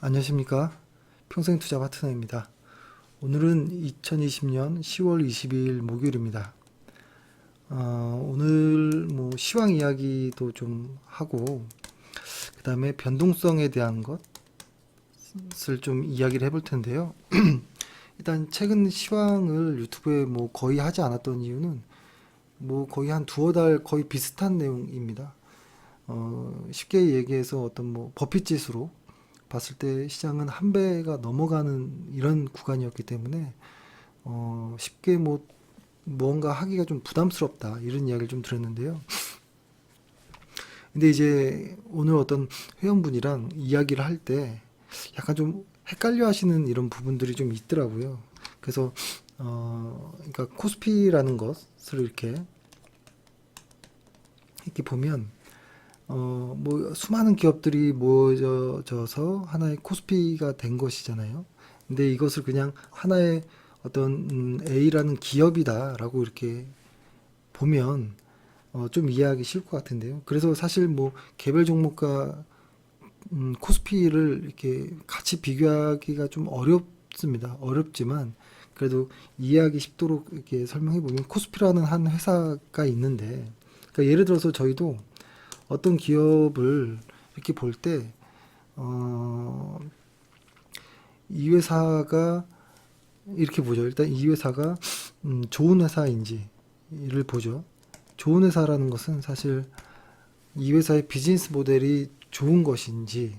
안녕하십니까. 평생투자 파트너입니다. 오늘은 2020년 10월 22일 목요일입니다. 오늘 뭐 시황 이야기도 좀 하고, 그 다음에 변동성에 대한 것을 좀 이야기를 해볼 텐데요. 일단 최근 시황을 유튜브에 뭐 거의 하지 않았던 이유는 뭐 거의 한 두어 달 거의 비슷한 내용입니다. 쉽게 얘기해서 어떤 뭐 버핏 지수로 봤을 때 시장은 한 배가 넘어가는 이런 구간이었기 때문에 쉽게 뭐 무언가 하기가 좀 부담스럽다 이런 이야기를 좀 들었는데요. 근데 이제 오늘 어떤 회원분이랑 이야기를 할 때 약간 좀 헷갈려 하시는 이런 부분들이 좀 있더라고요. 그래서 그러니까 코스피라는 것을 이렇게 보면 뭐 수많은 기업들이 모여져서 하나의 코스피가 된 것이잖아요. 근데 이것을 그냥 하나의 어떤 A라는 기업이다라고 이렇게 보면 좀 이해하기 쉬울 것 같은데요. 그래서 사실 뭐 개별 종목과 코스피를 이렇게 같이 비교하기가 좀 어렵습니다. 어렵지만 그래도 이해하기 쉽도록 이렇게 설명해 보면 코스피라는 한 회사가 있는데, 그러니까 예를 들어서 저희도 어떤 기업을 이렇게 볼 때, 이 회사가 이렇게 보죠. 일단 이 회사가 좋은 회사인지를 보죠. 좋은 회사라는 것은 사실 이 회사의 비즈니스 모델이 좋은 것인지,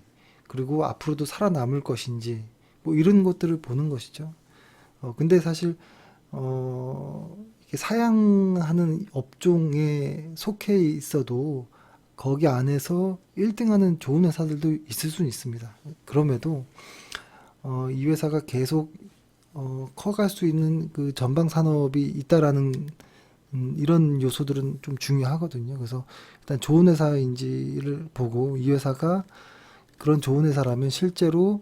그리고 앞으로도 살아남을 것인지, 뭐 이런 것들을 보는 것이죠. 근데 사실, 이게 사양하는 업종에 속해 있어도 거기 안에서 1등하는 좋은 회사들도 있을 수는 있습니다. 그럼에도 이 회사가 계속 커갈 수 있는 그 전방 산업이 있다라는 이런 요소들은 좀 중요하거든요. 그래서 일단 좋은 회사인지를 보고 이 회사가 그런 좋은 회사라면 실제로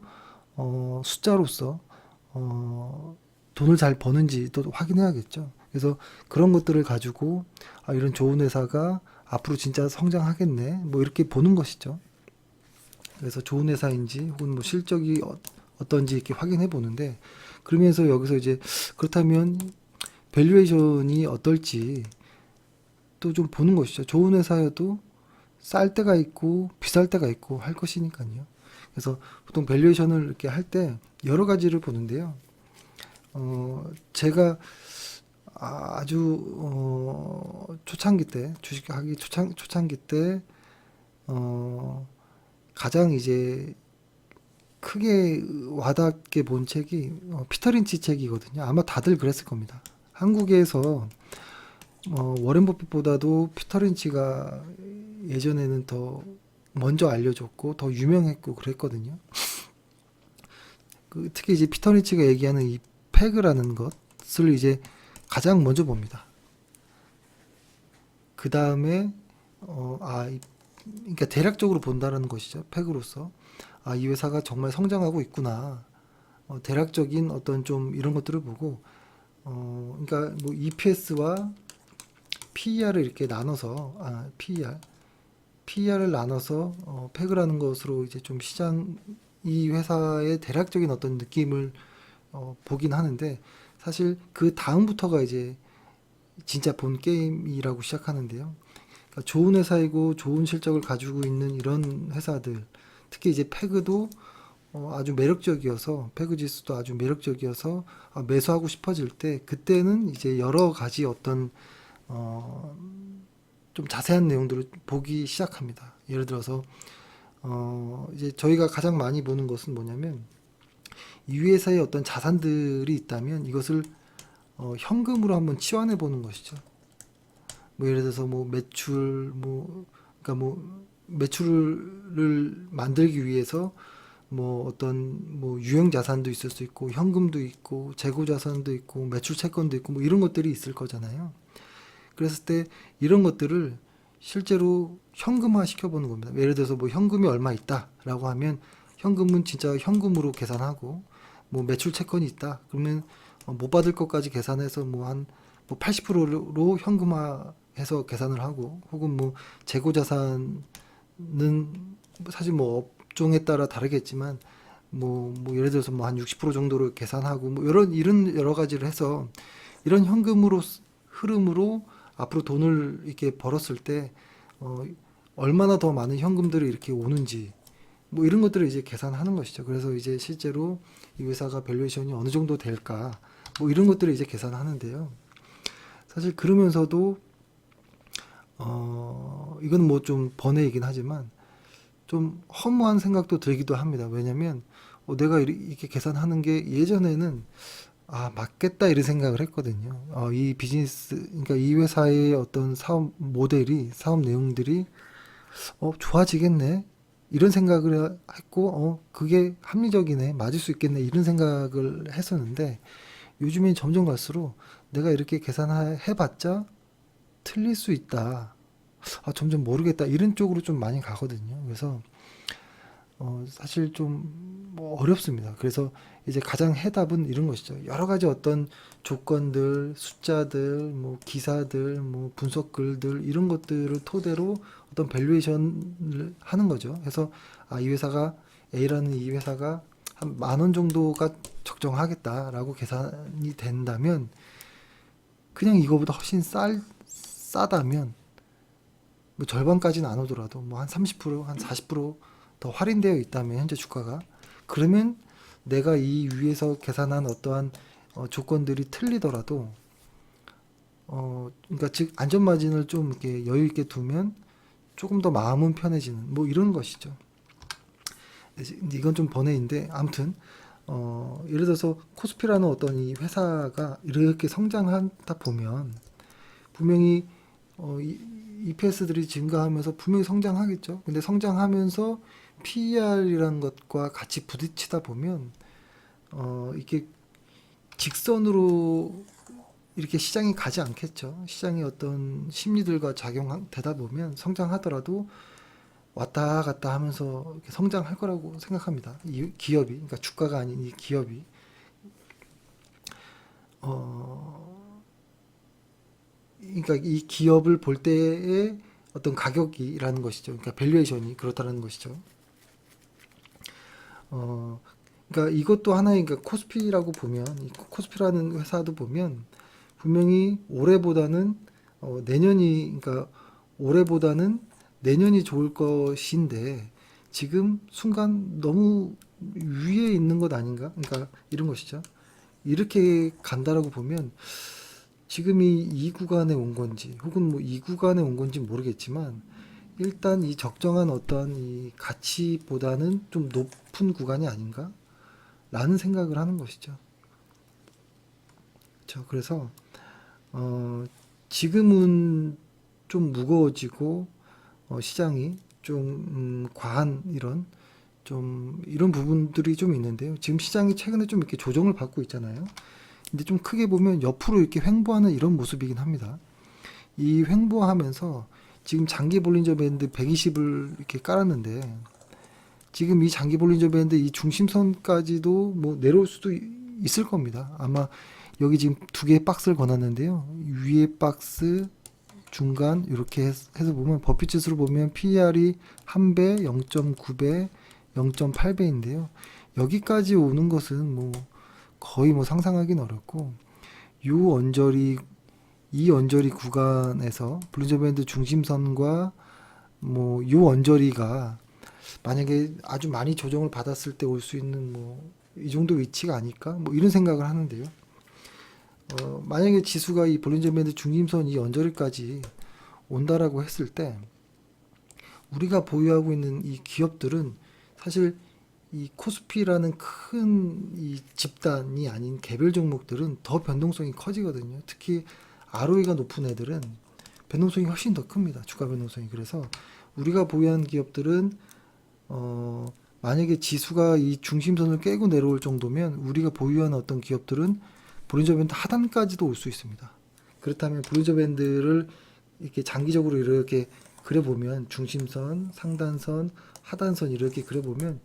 숫자로서 돈을 잘 버는지 또 확인해야겠죠. 그래서 그런 것들을 가지고 이런 좋은 회사가 앞으로 진짜 성장하겠네, 뭐 이렇게 보는 것이죠. 그래서 좋은 회사인지 혹은 뭐 실적이 어떤지 이렇게 확인해 보는데, 그러면서 여기서 이제 그렇다면 밸류에이션이 어떨지 또 좀 보는 것이죠. 좋은 회사여도 쌀 때가 있고 비쌀 때가 있고 할 것이니까요. 그래서 보통 밸류에이션을 이렇게 할 때 여러 가지를 보는데요. 제가 아주 초창기 때 주식하기 초창기 때 가장 이제 크게 와닿게 본 책이 피터 린치 책이거든요. 아마 다들 그랬을 겁니다. 한국에서 워렌 버핏보다도 피터 린치가 예전에는 더 먼저 알려졌고 더 유명했고 그랬거든요. 특히 이제 피터 린치가 얘기하는 이 패그라는 것을 이제 가장 먼저 봅니다. 그 다음에 그러니까 대략적으로 본다는 것이죠. 패그로서 이 회사가 정말 성장하고 있구나. 대략적인 어떤 좀 이런 것들을 보고, 그러니까 뭐 EPS와 PER을 이렇게 나눠서, PER을 나눠서 패그라는 것으로 이제 좀 이 회사의 대략적인 어떤 느낌을 보긴 하는데, 사실 그 다음부터가 이제 진짜 본 게임이라고 시작하는데요. 그러니까 좋은 회사이고 좋은 실적을 가지고 있는 이런 회사들, 특히 이제 패그도 아주 매력적이어서, 패그 지수도 아주 매력적이어서 매수하고 싶어질 때, 그때는 이제 여러 가지 어떤 좀 자세한 내용들을 보기 시작합니다. 예를 들어서 이제 저희가 가장 많이 보는 것은 뭐냐면, 이 회사에 어떤 자산들이 있다면 이것을 현금으로 한번 치환해 보는 것이죠. 뭐 예를 들어서 뭐 매출, 그러니까 뭐 매출을 만들기 위해서 뭐 어떤 뭐 유형 자산도 있을 수 있고 현금도 있고 재고 자산도 있고 매출 채권도 있고 뭐 이런 것들이 있을 거잖아요. 그랬을 때 이런 것들을 실제로 현금화 시켜보는 겁니다. 예를 들어서 뭐 현금이 얼마 있다라고 하면 현금은 진짜 현금으로 계산하고, 뭐 매출 채권이 있다 그러면 못 받을 것까지 계산해서 뭐 한 뭐 80%로 현금화해서 계산을 하고, 혹은 뭐 재고 자산은 사실 뭐 업종에 따라 다르겠지만 뭐 예를 들어서 뭐 한 60% 정도를 계산하고 뭐 이런 여러 가지를 해서 이런 현금으로 흐름으로 앞으로 돈을 이렇게 벌었을 때 어, 얼마나 더 많은 현금들이 이렇게 오는지 뭐 이런 것들을 이제 계산하는 것이죠. 그래서 이제 실제로 이 회사가 밸류에이션이 어느 정도 될까 뭐 이런 것들을 이제 계산하는데요. 사실 그러면서도 이건 뭐 좀 번외이긴 하지만 좀 허무한 생각도 들기도 합니다. 왜냐면 내가 이렇게 계산하는 게 예전에는 맞겠다 이런 생각을 했거든요. 이 비즈니스, 그러니까 이 회사의 어떤 사업 모델이, 사업 내용들이 좋아지겠네. 이런 생각을 했고, 그게 합리적이네. 맞을 수 있겠네. 이런 생각을 했었는데, 요즘엔 점점 갈수록 내가 이렇게 계산해봤자 틀릴 수 있다. 점점 모르겠다. 이런 쪽으로 좀 많이 가거든요. 그래서 사실 좀뭐 어렵습니다. 그래서 이제 가장 해답은 이런 것이죠. 여러 가지 어떤 조건들, 숫자들, 뭐 기사들, 뭐 분석 글들 이런 것들을 토대로 어떤 밸류에이션을 하는 거죠. 그래서 이 회사가 A라는 이 회사가 한 10,000원 정도가 적정하겠다라고 계산이 된다면 그냥 이거보다 훨씬 싸다면 뭐 절반까지는 안 오더라도 뭐 한 30%, 한 40%더 할인되어 있다면 현재 주가가 그러면 내가 이 위에서 계산한 어떠한 조건들이 틀리더라도 그러니까 즉 안전 마진을 좀 이렇게 여유 있게 두면 조금 더 마음은 편해지는 뭐 이런 것이죠. 근데 이건 좀 번외인데 아무튼 예를 들어서 코스피라는 어떤 이 회사가 이렇게 성장하다 보면 분명히 EPS들이 증가하면서 분명히 성장하겠죠. 근데 성장하면서 PER이라는 것과 같이 부딪히다 보면 이게 직선으로 이렇게 시장이 가지 않겠죠. 시장의 어떤 심리들과 작용되다 보면 성장하더라도 왔다 갔다 하면서 이렇게 성장할 거라고 생각합니다. 이 기업이, 그러니까 주가가 아닌 이 기업이. 어, 그러니까 이 기업을 볼 때의 어떤 가격이라는 것이죠. 그러니까 밸류에이션이 그렇다는 것이죠. 어, 그러니까 이것도 하나의 그러니까 코스피라고 보면 이 코스피라는 회사도 보면 분명히 올해보다는 내년이 그러니까 올해보다는 내년이 좋을 것인데 지금 순간 너무 위에 있는 것 아닌가? 그러니까 이런 것이죠. 이렇게 간다라고 보면 지금이 이 구간에 온 건지 혹은 뭐 이 구간에 온 건지 모르겠지만 일단 이 적정한 어떤 이 가치보다는 좀 높은 구간이 아닌가? 라는 생각을 하는 것이죠. 그렇죠. 그래서 지금은 좀 무거워지고 시장이 좀 과한 이런 부분들이 좀 있는데요. 지금 시장이 최근에 좀 이렇게 조정을 받고 있잖아요. 근데 좀 크게 보면 옆으로 이렇게 횡보하는 이런 모습이긴 합니다. 이 횡보하면서 지금 장기 볼린저 밴드 120을 이렇게 깔았는데 지금 이 장기 볼린저 밴드 이 중심선까지도 뭐 내려올 수도 있을 겁니다. 아마 여기 지금 두 개의 박스를 거놨는데요. 위에 박스, 중간 이렇게 해서 보면 버핏 지수로 보면 PER이 1배, 0.9배, 0.8배인데요. 여기까지 오는 것은 뭐 거의 뭐 상상하기는 어렵고 요 언저리 이 언저리 구간에서 볼린저 밴드 중심선과 뭐 요 언저리가 만약에 아주 많이 조정을 받았을 때 올 수 있는 뭐 이 정도 위치가 아닐까 뭐 이런 생각을 하는데요. 만약에 지수가 이 볼린저 밴드 중심선 이 언저리까지 온다라고 했을 때 우리가 보유하고 있는 이 기업들은 사실 이 코스피라는 큰 이 집단이 아닌 개별 종목들은 더 변동성이 커지거든요. 특히 ROE가 높은 애들은 변동성이 훨씬 더 큽니다. 주가 변동성이. 그래서 우리가 보유한 기업들은 만약에 지수가 이 중심선을 깨고 내려올 정도면 우리가 보유한 어떤 기업들은 볼린저 밴드 하단까지도 올 수 있습니다. 그렇다면 볼린저 밴드를 이렇게 장기적으로 이렇게 그려보면 중심선, 상단선, 하단선 이렇게 그려보면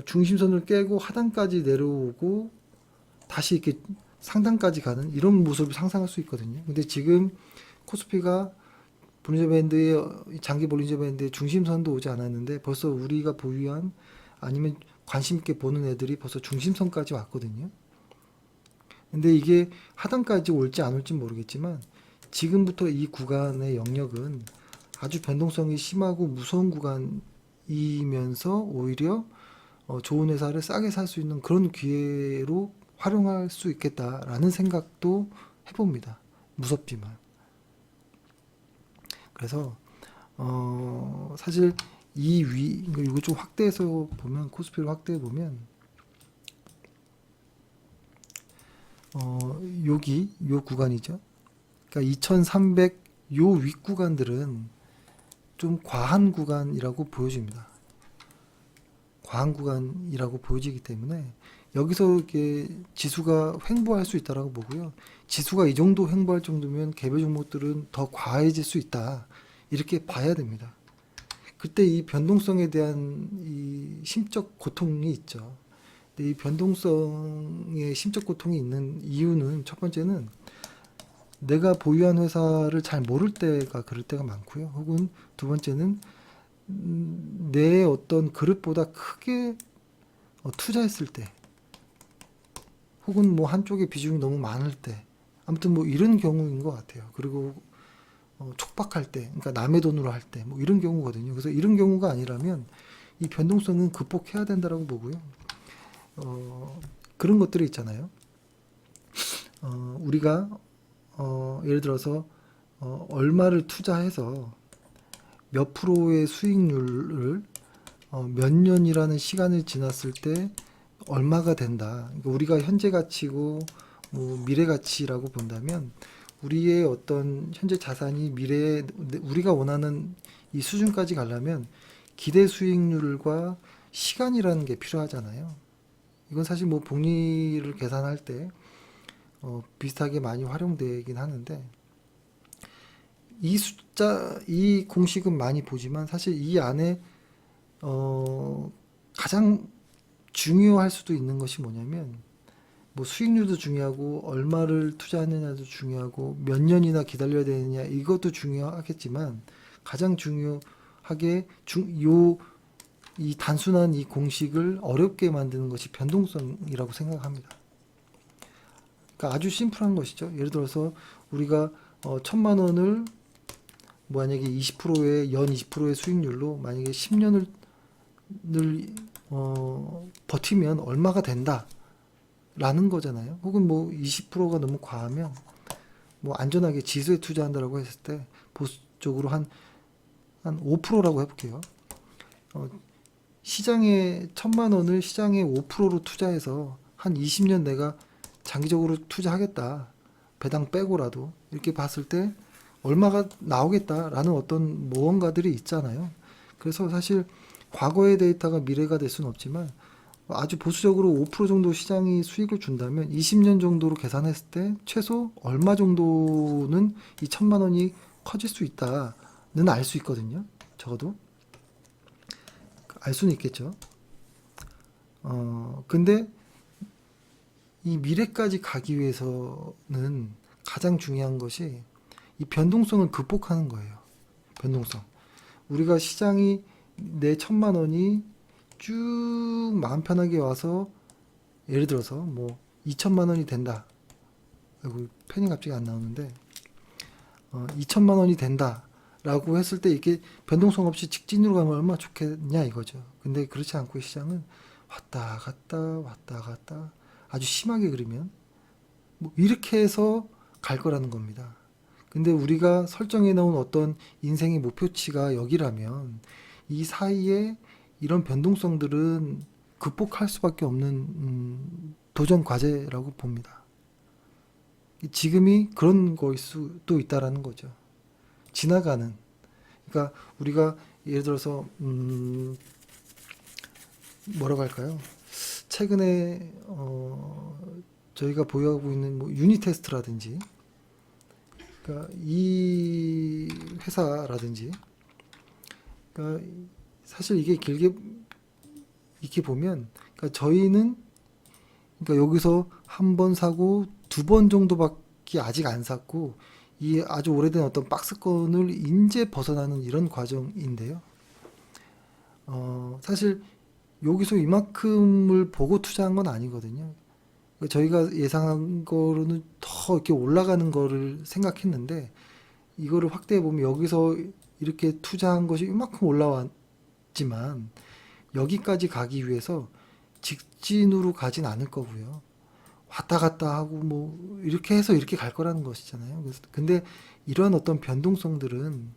중심선을 깨고 하단까지 내려오고 다시 이렇게 상단까지 가는 이런 모습을 상상할 수 있거든요. 근데 지금 코스피가 볼린저 밴드의 장기 볼린저 밴드의 중심선도 오지 않았는데 벌써 우리가 보유한 아니면 관심 있게 보는 애들이 벌써 중심선까지 왔거든요. 근데 이게 하단까지 올지 안 올지 모르겠지만 지금부터 이 구간의 영역은 아주 변동성이 심하고 무서운 구간이면서 오히려 좋은 회사를 싸게 살 수 있는 그런 기회로 활용할 수 있겠다라는 생각도 해봅니다. 무섭지만. 그래서 사실 이거 좀 확대해서 보면 코스피를 확대해 보면 여기 요 구간이죠. 그러니까 2300 요 윗구간들은 좀 과한 구간이라고 보여집니다. 과한 구간이라고 보여지기 때문에 여기서 이렇게 지수가 횡보할 수 있다라고 보고요. 지수가 이 정도 횡보할 정도면 개별 종목들은 더 과해질 수 있다. 이렇게 봐야 됩니다. 그때 이 변동성에 대한 이 심적 고통이 있죠. 근데 이 변동성에 심적 고통이 있는 이유는 첫 번째는 내가 보유한 회사를 잘 모를 때가 그럴 때가 많고요. 혹은 두 번째는 내 어떤 그릇보다 크게 투자했을 때 혹은 뭐 한쪽에 비중이 너무 많을 때 아무튼 뭐 이런 경우인 것 같아요. 그리고 촉박할 때 그러니까 남의 돈으로 할 때 뭐 이런 경우거든요. 그래서 이런 경우가 아니라면 이 변동성은 극복해야 된다라고 보고요. 그런 것들이 있잖아요. 우리가 예를 들어서 얼마를 투자해서 몇 프로의 수익률을 몇 년이라는 시간을 지났을 때 얼마가 된다. 그러니까 우리가 현재 가치고 뭐 미래 가치라고 본다면 우리의 어떤 현재 자산이 미래에 우리가 원하는 이 수준까지 가려면 기대 수익률과 시간이라는 게 필요하잖아요. 이건 사실 뭐 복리를 계산할 때 비슷하게 많이 활용되긴 하는데 이 공식은 많이 보지만 사실 이 안에 가장 중요할 수도 있는 것이 뭐냐면 뭐 수익률도 중요하고 얼마를 투자하느냐도 중요하고 몇 년이나 기다려야 되느냐 이것도 중요하겠지만 가장 중요하게 이 단순한 이 공식을 어렵게 만드는 것이 변동성이라고 생각합니다. 그러니까 아주 심플한 것이죠. 예를 들어서 우리가 1,000만 원을 만약에 20%의 연 20%의 수익률로 만약에 10년을 버티면 얼마가 된다 라는 거잖아요. 혹은 뭐 20%가 너무 과하면 뭐 안전하게 지수에 투자한다라고 했을 때 보수적으로 한 5%라고 해볼게요. 시장에 1,000만 원을 시장에 5%로 투자해서 한 20년 내가 장기적으로 투자하겠다. 배당 빼고라도 이렇게 봤을 때 얼마가 나오겠다라는 어떤 무언가들이 있잖아요. 그래서 사실 과거의 데이터가 미래가 될 수는 없지만 아주 보수적으로 5% 정도 시장이 수익을 준다면 20년 정도로 계산했을 때 최소 얼마 정도는 이 1,000만 원이 커질 수 있다는 알 수 있거든요. 적어도 알 수는 있겠죠. 근데 이 미래까지 가기 위해서는 가장 중요한 것이 이 변동성을 극복하는 거예요. 변동성. 우리가 시장이 내 1,000만 원이 쭉 마음 편하게 와서 예를 들어서 뭐 2,000만 원이 된다. 아이고, 펜이 갑자기 안 나오는데 2,000만 원이 된다라고 했을 때 이렇게 변동성 없이 직진으로 가면 얼마나 좋겠냐 이거죠. 근데 그렇지 않고 시장은 왔다 갔다 왔다 갔다 아주 심하게 그리면 뭐 이렇게 해서 갈 거라는 겁니다. 근데 우리가 설정해 놓은 어떤 인생의 목표치가 여기라면 이 사이에 이런 변동성들은 극복할 수밖에 없는 도전 과제라고 봅니다. 지금이 그런 거일 수도 있다라는 거죠. 지나가는. 그러니까 우리가 예를 들어서 뭐라고 할까요? 최근에 저희가 보유하고 있는 뭐 유니 테스트라든지 그러니까 이 회사라든지 그러니까 사실 이게 길게 이렇게 보면 그러니까 저희는 그러니까 여기서 한 번 사고 두 번 정도밖에 아직 안 샀고 이 아주 오래된 어떤 박스권을 이제 벗어나는 이런 과정인데요. 사실 여기서 이만큼을 보고 투자한 건 아니거든요. 저희가 예상한 거로는 더 이렇게 올라가는 거를 생각했는데 이거를 확대해 보면 여기서 이렇게 투자한 것이 이만큼 올라왔지만 여기까지 가기 위해서 직진으로 가진 않을 거고요. 왔다 갔다 하고 뭐 이렇게 해서 이렇게 갈 거라는 것이잖아요. 그래서 근데 이러한 어떤 변동성들은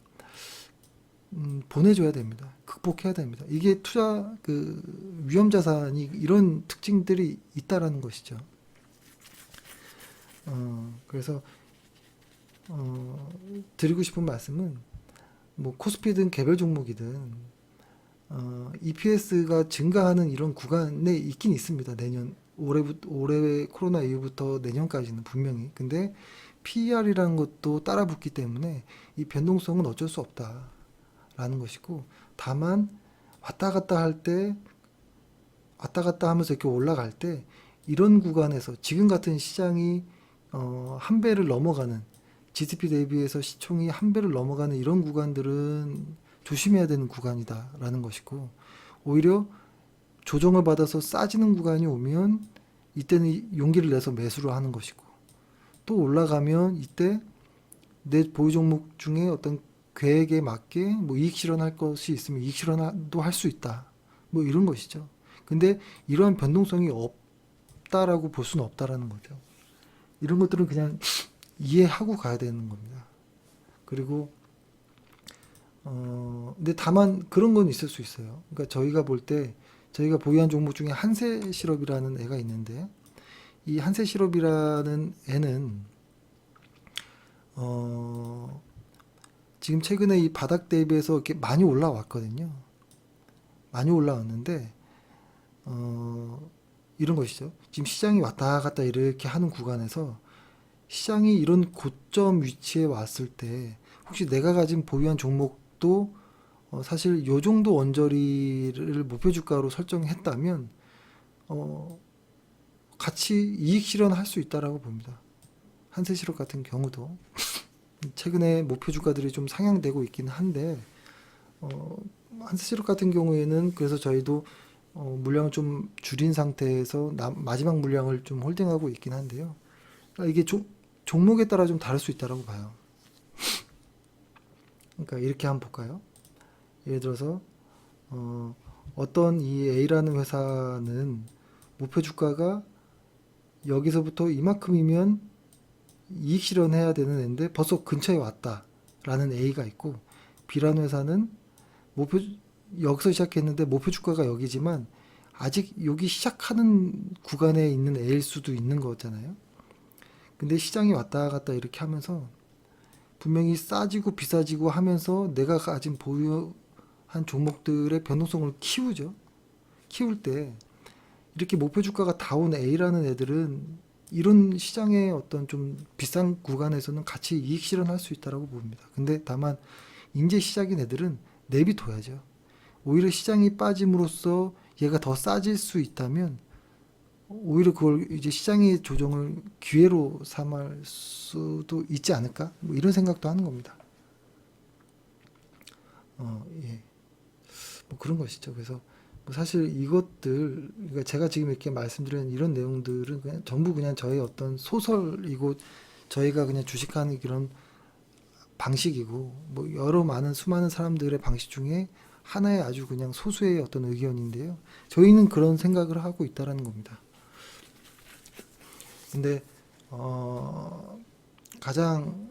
보내줘야 됩니다. 극복해야 됩니다. 이게 투자 그 위험 자산이 이런 특징들이 있다라는 것이죠. 그래서 드리고 싶은 말씀은 뭐 코스피든 개별 종목이든 EPS가 증가하는 이런 구간에 있긴 있습니다. 내년 올해 코로나 이후부터 내년까지는 분명히. 근데 PER이라는 것도 따라 붙기 때문에 이 변동성은 어쩔 수 없다라는 것이고, 다만 왔다 갔다 할 때, 왔다 갔다 하면서 이렇게 올라갈 때 이런 구간에서 지금 같은 시장이 한 배를 넘어가는, GDP 대비해서 시총이 한 배를 넘어가는 이런 구간들은 조심해야 되는 구간이다라는 것이고, 오히려 조정을 받아서 싸지는 구간이 오면 이때는 용기를 내서 매수를 하는 것이고, 또 올라가면 이때 내 보유 종목 중에 어떤 계획에 맞게 뭐 이익 실현할 것이 있으면 이익 실현도 할 수 있다, 뭐 이런 것이죠. 근데 이러한 변동성이 없다라고 볼 수는 없다라는 거죠. 이런 것들은 그냥 이해하고 가야 되는 겁니다. 그리고 근데 다만 그런 건 있을 수 있어요. 그러니까 저희가 볼 때 저희가 보유한 종목 중에 한세 시럽이라는 애가 있는데, 이 한세 시럽이라는 애는 지금 최근에 이 바닥 대비해서 이렇게 많이 올라왔거든요. 많이 올라왔는데 이런 것이죠. 지금 시장이 왔다 갔다 이렇게 하는 구간에서 시장이 이런 고점 위치에 왔을 때 혹시 내가 가진 보유한 종목도 사실 요 정도 언저리를 목표 주가로 설정했다면 같이 이익 실현할 수 있다라고 봅니다. 한세시럽 같은 경우도 최근에 목표 주가들이 좀 상향되고 있긴 한데 한세시럽 같은 경우에는 그래서 저희도 물량을 좀 줄인 상태에서 마지막 물량을 좀 홀딩하고 있긴 한데요. 그러니까 이게 종목에 따라 좀 다를 수 있다라고 봐요. 그러니까 이렇게 한번 볼까요? 예를 들어서 어떤 이 A라는 회사는 목표 주가가 여기서부터 이만큼이면 이익 실현해야 되는 애인데 벌써 근처에 왔다라는 A가 있고, B라는 회사는 목표 여기서 시작했는데 목표 주가가 여기지만 아직 여기 시작하는 구간에 있는 A일 수도 있는 거잖아요. 근데 시장이 왔다 갔다 이렇게 하면서 분명히 싸지고 비싸지고 하면서 내가 가진 보유한 종목들의 변동성을 키우죠. 키울 때 이렇게 목표 주가가 다 온 A라는 애들은 이런 시장의 어떤 좀 비싼 구간에서는 같이 이익 실현할 수 있다라고 봅니다. 근데 다만 이제 시작인 애들은 내비둬야죠. 오히려 시장이 빠짐으로써 얘가 더 싸질 수 있다면 오히려 그걸 이제 시장의 조정을 기회로 삼을 수도 있지 않을까? 뭐 이런 생각도 하는 겁니다. 예. 뭐 그런 것이죠. 그래서 뭐 사실 이것들, 그러니까 제가 지금 이렇게 말씀드린 이런 내용들은 그냥 전부 그냥 저의 어떤 소설이고 저희가 그냥 주식하는 이런 방식이고 뭐 여러 많은 수많은 사람들의 방식 중에 하나의 아주 그냥 소수의 어떤 의견인데요. 저희는 그런 생각을 하고 있다라는 겁니다. 근데 가장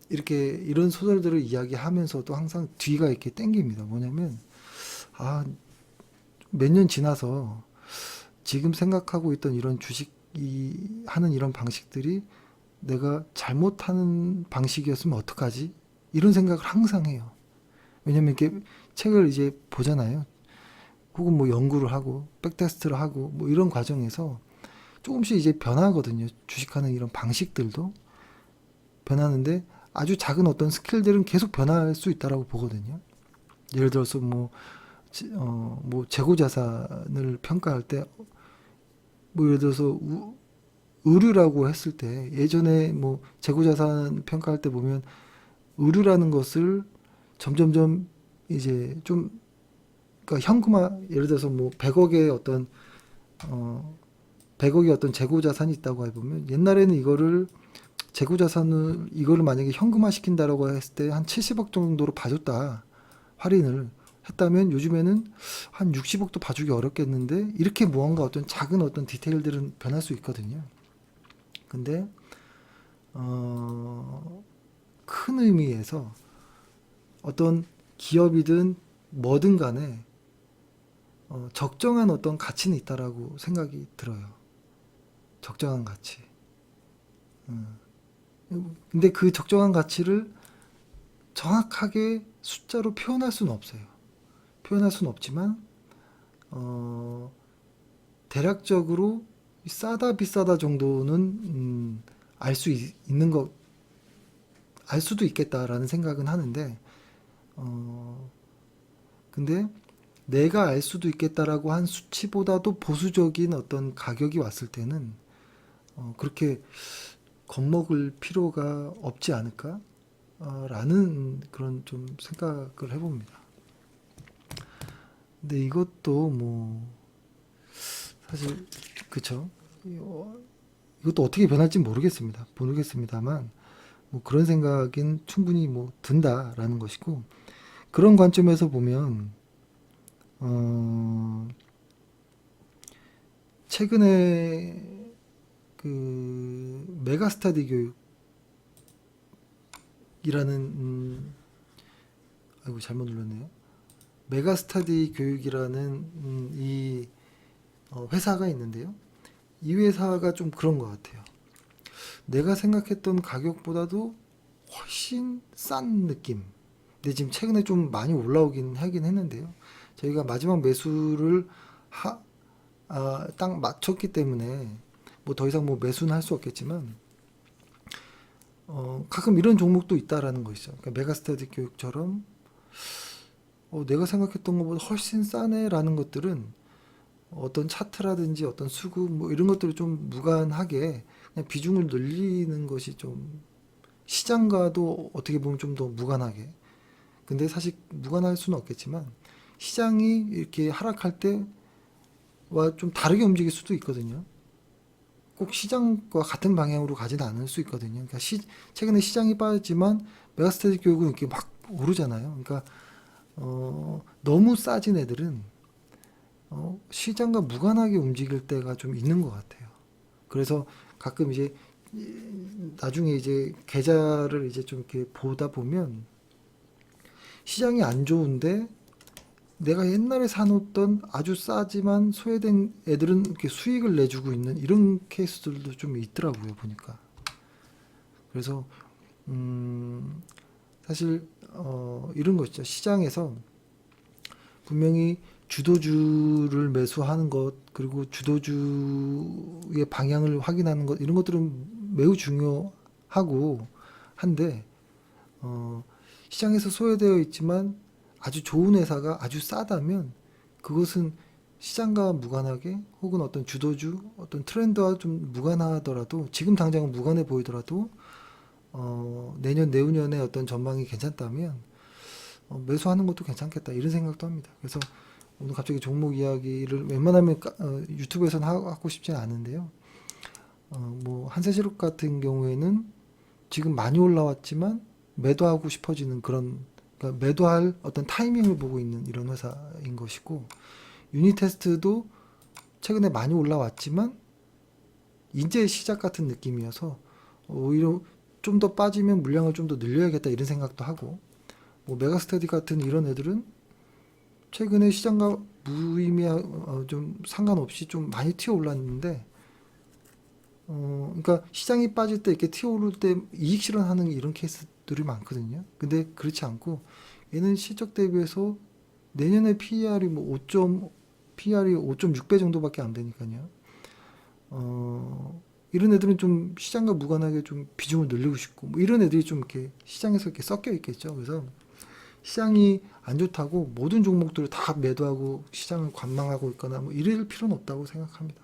이렇게 이런 소설들을 이야기하면서도 항상 뒤가 이렇게 땡깁니다. 뭐냐면 몇 년 지나서 지금 생각하고 있던 이런 주식이 하는 이런 방식들이 내가 잘못하는 방식이었으면 어떡하지? 이런 생각을 항상 해요. 왜냐면 이렇게 책을 이제 보잖아요. 혹은 뭐 연구를 하고 백테스트를 하고 뭐 이런 과정에서 조금씩 이제 변하거든요. 주식하는 이런 방식들도 변하는데 아주 작은 어떤 스킬들은 계속 변할 수 있다라고 보거든요. 예를 들어서 뭐 재고 자산을 평가할 때 뭐 예를 들어서 의류라고 했을 때 예전에 뭐 재고자산 평가할 때 보면 의류라는 것을 점점점 이제 좀 그러니까 현금화 예를 들어서 뭐 100억의 어떤 어 100억의 어떤 재고자산이 있다고 해보면 옛날에는 이거를 재고자산을 이거를 만약에 현금화 시킨다라고 했을 때 한 70억 정도로 봐줬다 할인을 했다면 요즘에는 한 60억도 봐주기 어렵겠는데 이렇게 무언가 어떤 작은 어떤 디테일들은 변할 수 있거든요. 근데 큰 의미에서 어떤 기업이든 뭐든 간에 적정한 어떤 가치는 있다라고 생각이 들어요. 적정한 가치. 음. 근데 그 적정한 가치를 정확하게 숫자로 표현할 수는 없어요. 표현할 수는 없지만 어, 대략적으로 싸다 비싸다 정도는 알 수 있는 것, 알 수도 있겠다라는 생각은 하는데 어, 근데 내가 알 수도 있겠다라고 한 수치보다도 보수적인 어떤 가격이 왔을 때는 그렇게 겁먹을 필요가 없지 않을까? 라는 그런 좀 생각을 해봅니다. 근데 이것도 뭐 사실 그쵸? 이것도 어떻게 변할지 모르겠습니다만 뭐 그런 생각은 충분히 뭐 든다라는 것이고 그런 관점에서 보면 어, 최근에 그 메가스터디 교육이라는 아이고 잘못 눌렀네요. 메가스터디 교육이라는 이 회사가 있는데요. 이 회사가 좀 그런 것 같아요. 내가 생각했던 가격보다도 훨씬 싼 느낌. 근데 지금 최근에 좀 많이 올라오긴 하긴 했는데요. 저희가 마지막 매수를 딱 맞췄기 때문에 뭐 더 이상 뭐 매수는 할 수 없겠지만 가끔 이런 종목도 있다라는 것이죠. 그러니까 메가스터디 교육처럼 내가 생각했던 것보다 훨씬 싸네라는 것들은 어떤 차트라든지 어떤 수급 뭐 이런 것들을 좀 무관하게 그냥 비중을 늘리는 것이 좀 시장과도 어떻게 보면 좀 더 무관하게 근데 사실 무관할 수는 없겠지만 시장이 이렇게 하락할 때와 좀 다르게 움직일 수도 있거든요. 꼭 시장과 같은 방향으로 가지는 않을 수 있거든요. 그러니까 최근에 시장이 빠졌지만 메가스터디 교육은 이렇게 막 오르잖아요. 그러니까 너무 싸진 애들은 시장과 무관하게 움직일 때가 좀 있는 것 같아요. 그래서 가끔 이제 나중에 이제 계좌를 이제 좀 이렇게 보다 보면 시장이 안 좋은데 내가 옛날에 사놓던 아주 싸지만 소외된 애들은 이렇게 수익을 내주고 있는 이런 케이스들도 좀 있더라고요, 보니까. 그래서, 사실, 이런 거 있죠. 시장에서 분명히 주도주를 매수하는 것, 그리고 주도주의 방향을 확인하는 것, 이런 것들은 매우 중요하고 한데, 어, 시장에서 소외되어 있지만 아주 좋은 회사가 아주 싸다면 그것은 시장과 무관하게 혹은 어떤 주도주, 어떤 트렌드와 좀 무관하더라도 지금 당장은 무관해 보이더라도 내년, 내후년에 어떤 전망이 괜찮다면 매수하는 것도 괜찮겠다 이런 생각도 합니다. 그래서 오늘 갑자기 종목 이야기를 웬만하면 유튜브에서는 하고 싶지는 않은데요. 뭐 한세시록 같은 경우에는 지금 많이 올라왔지만 매도하고 싶어지는 그런 그러니까 매도할 어떤 타이밍을 보고 있는 이런 회사인 것이고 유니테스트도 최근에 많이 올라왔지만 이제 시작 같은 느낌이어서 오히려 좀 더 빠지면 물량을 좀 더 늘려야겠다 이런 생각도 하고 뭐 메가스터디 같은 이런 애들은 최근에 시장과 무의미한 좀 상관없이 좀 많이 튀어 올랐는데 그러니까 시장이 빠질 때 이렇게 튀어 오를 때 이익 실현하는 이런 케이스들이 많거든요. 근데 그렇지 않고 얘는 실적 대비해서 내년에 PER이 뭐 5점, PER이 5.6배 정도밖에 안 되니까요. 이런 애들은 좀 시장과 무관하게 좀 비중을 늘리고 싶고 뭐 이런 애들이 좀 이렇게 시장에서 이렇게 섞여 있겠죠. 그래서 시장이 안 좋다고 모든 종목들을 다 매도하고 시장을 관망하고 있거나 뭐 이럴 필요는 없다고 생각합니다.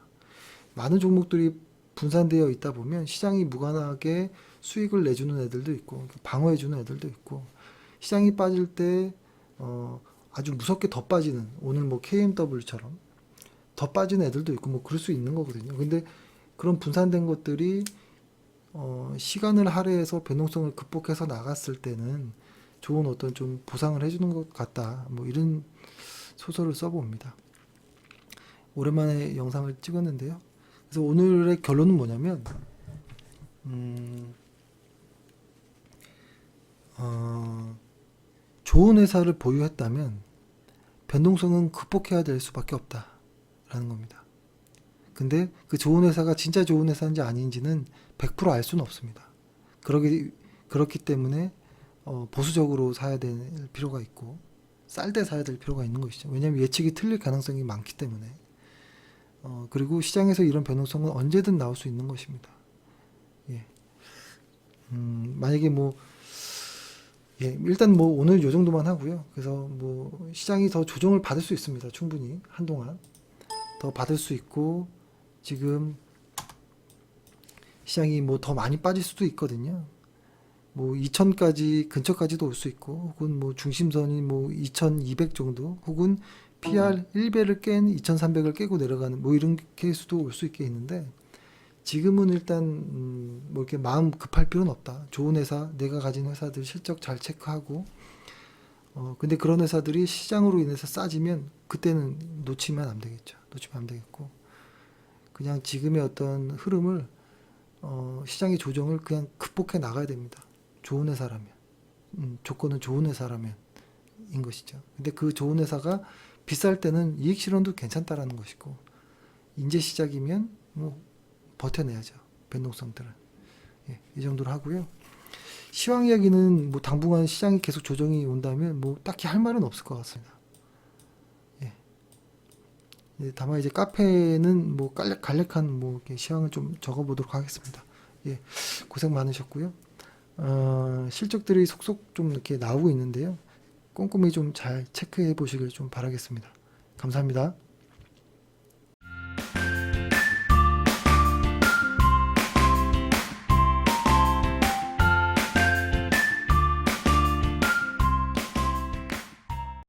많은 종목들이 분산되어 있다 보면 시장이 무관하게 수익을 내주는 애들도 있고 방어해주는 애들도 있고 시장이 빠질 때 아주 무섭게 더 빠지는 오늘 뭐 KMW처럼 더 빠지는 애들도 있고 뭐 그럴 수 있는 거거든요. 근데 그런 분산된 것들이 시간을 할애해서 변동성을 극복해서 나갔을 때는 좋은 어떤 좀 보상을 해주는 것 같다. 뭐 이런 소설을 써봅니다. 오랜만에 영상을 찍었는데요. 그래서 오늘의 결론은 뭐냐면 좋은 회사를 보유했다면 변동성은 극복해야 될 수밖에 없다라는 겁니다. 근데 그 좋은 회사가 진짜 좋은 회사인지 아닌지는 100% 알 수는 없습니다. 그렇기 때문에 보수적으로 사야 될 필요가 있고 쌀 때 사야 될 필요가 있는 것이죠. 왜냐하면 예측이 틀릴 가능성이 많기 때문에. 그리고 시장에서 이런 변동성은 언제든 나올 수 있는 것입니다. 예. 만약에 뭐 예, 일단 뭐 오늘 요 정도만 하고요. 그래서 뭐 시장이 더 조정을 받을 수 있습니다. 충분히 한동안 더 받을 수 있고 지금 시장이 뭐 더 많이 빠질 수도 있거든요. 뭐 2000까지 근처까지도 올 수 있고 혹은 뭐 중심선이 뭐 2200 정도 혹은 PR 1배를 깬 2300을 깨고 내려가는 뭐 이런 케이스도 올 수 있게 있는데 지금은 일단 뭐 이렇게 마음 급할 필요는 없다. 좋은 회사, 내가 가진 회사들 실적 잘 체크하고 근데 그런 회사들이 시장으로 인해서 싸지면 그때는 놓치면 안 되겠죠. 놓치면 안 되겠고 그냥 지금의 어떤 흐름을 시장의 조정을 그냥 극복해 나가야 됩니다. 좋은 회사라면 조건은 좋은 회사라면 인 것이죠. 근데 그 좋은 회사가 비쌀 때는 이익 실현도 괜찮다라는 것이고 이제 시작이면 뭐 버텨내야죠. 변동성들은. 예, 이 정도로 하고요. 시황 이야기는 뭐 당분간 시장이 계속 조정이 온다면 뭐 딱히 할 말은 없을 것 같습니다. 예. 예, 다만 이제 카페는 뭐 간략한 뭐 이렇게 시황을 좀 적어보도록 하겠습니다. 예, 고생 많으셨고요. 실적들이 속속 좀 이렇게 나오고 있는데요. 꼼꼼히 좀 잘 체크해 보시길 좀 바라겠습니다. 감사합니다.